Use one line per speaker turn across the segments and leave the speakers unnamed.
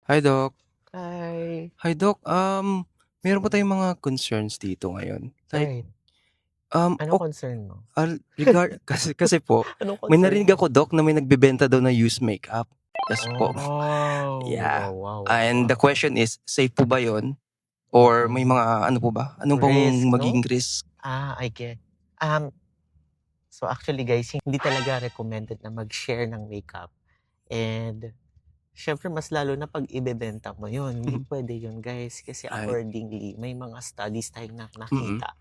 Hi, Doc.
Hi.
Hi, Doc. Meron po tayong mga concerns dito ngayon. Like,
Right.
um,
Anong
ok
concern mo?
kasi po,
Anong
may
concern
narinig
mo?
ako, Doc, na may nagbebenta daw na used makeup. Yes po.
Oh,
Yeah.
wow, wow, wow,
And the
wow.
question is, safe po ba yun? Or may
Mm.
mga ano po ba? Ano
Risk,
pong
no?
magiging risk?
I get. Um, so actually guys, hindi talaga recommended na mag-share ng makeup. And syempre mas lalo na pag ibebenta mo yun, hindi
Mhm.
pwede yun guys. Kasi
Ay,
accordingly, may mga studies tayong
mm,
nakita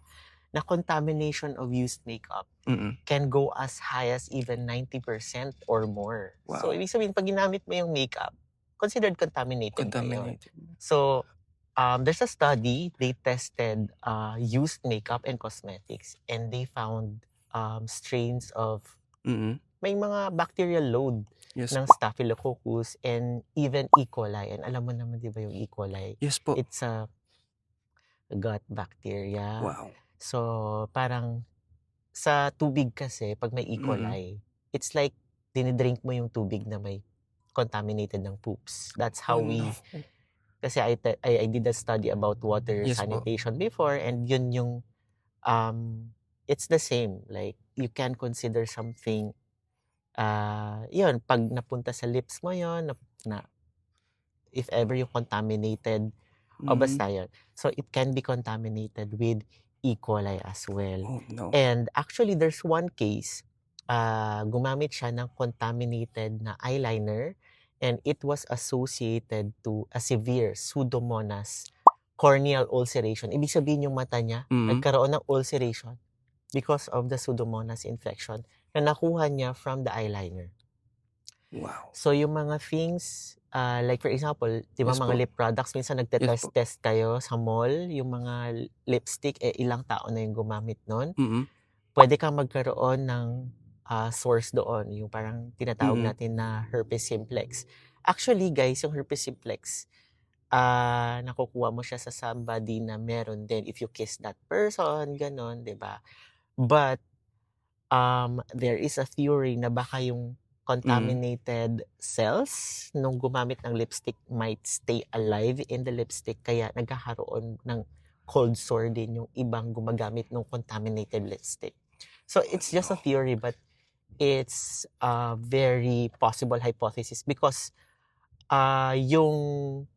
na contamination of used makeup
mm.
can go as high as even 90% or more. So,
Wow,
ibig sabihin, pag ginamit mo yung makeup, considered contaminated na yun.
contaminated.
So, there's a study, they tested used makeup and cosmetics, and they found strains of,
Mm.
may mga bacterial load
Yes
ng
po.
Staphylococcus and even E. coli. And alam mo naman, di ba yung E. coli?
Yes po.
It's a gut bacteria.
Wow.
So, parang sa tubig kasi 'pag may E.
Mm.
coli, it's like dinidrink mo yung tubig na may contaminated ng poops. That's how
Oh,
we,
no.
kasi I did a study about water
Yes po.
sanitation before, and yun yung, it's the same, like you can consider something, yun 'pag napunta sa lips mo yun, na if ever you contaminated, o
Mm.
basta yun. So, it can be contaminated with E. coli as well.
Oh, no.
And actually, there's one case, gumamit siya ng contaminated na eyeliner, and it was associated to a severe Pseudomonas corneal ulceration. Ibig sabihin yung mata niya,
Mm.
nagkaroon ng ulceration because of the Pseudomonas infection na nakuha niya from the eyeliner.
Wow.
So, yung mga things, like for example, di ba
Yes
mga
po.
lip products, minsan
Yes po.
nagte-test-test kayo sa mall, yung mga lipstick, ilang tao na yung gumamit nun.
Mm.
Pwede kang magkaroon ng source doon, yung parang tinatawag
Mm.
natin na herpes simplex. Actually, guys, yung herpes simplex, nakukuha mo siya sa somebody na meron din if you kiss that person, ganon, di ba? But there is a theory na baka yung
Mm.
contaminated cells nung gumamit ng lipstick might stay alive in the lipstick, kaya nagkakaroon ng cold sore din yung ibang gumagamit ng contaminated lipstick. So
Oh,
it's just a
no.
theory, but it's a very possible hypothesis because yung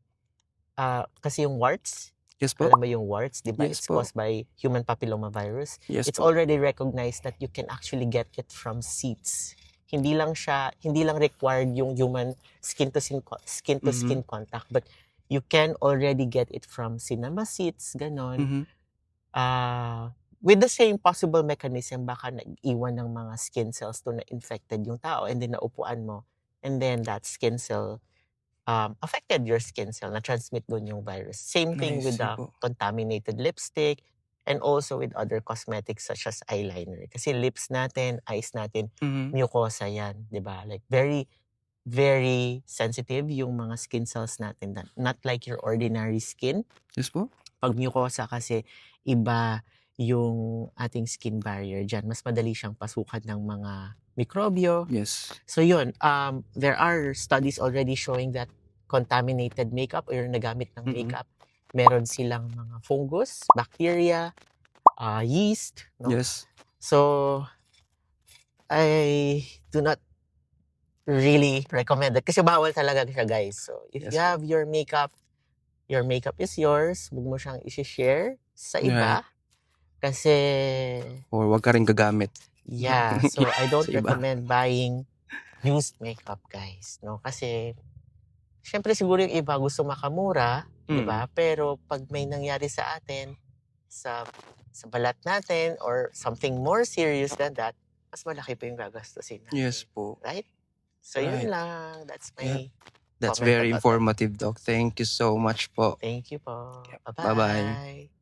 kasi yung warts,
Yes po.
alam mo yung warts, di ba?
Yes
It's
po.
caused by human papillomavirus.
Yes
It's
po.
already recognized that you can actually get it from seeds. Hindi lang required yung human skin to
Mhm.
skin contact, but you can already get it from cinema seeds, ganon.
Mhm.
With the same possible mechanism, baka nag-iwan ng mga skin cells to na infected yung tao, and then naupuan mo, and then that skin cell affected your skin cell, na-transmit doon yung virus. Same
I
thing with
see
the
po.
contaminated lipstick, and also with other cosmetics such as eyeliner. Kasi lips natin, eyes natin,
Mhm.
mucosa yan, di ba? Like very, very sensitive yung mga skin cells natin. Not like your ordinary skin.
Yes po.
Pag mucosa kasi, iba yung ating skin barrier dyan. Mas madali siyang pasukan ng mga mikrobyo.
Yes.
So yun, there are studies already showing that contaminated makeup or nagamit ng
Mm.
makeup, meron silang mga fungus, bacteria, yeast, no?
Yes.
So, I do not really recommend it kasi bawal talaga siya, guys. So, if you
Yes po.
have your makeup is yours, huwag mo siyang i-share sa
Right.
iba kasi,
Or wag ka ring gagamit
yeah, so I don't
sa iba.
recommend buying used makeup, guys, no? Kasi siyempre siguro yung iba gusto makamura, 'di
Mm.
ba? Pero 'pag may nangyari sa atin, sa sa balat natin or something more serious than that, mas malaki pa yung gagastusin
Yes
natin,
po.
right? So yun
Right.
lang, that's
Yeah.
my
That's
comment
very
about that.
informative, Doc. Thank you so much po.
Thank you po.
Yep. Bye-bye.
Bye-bye.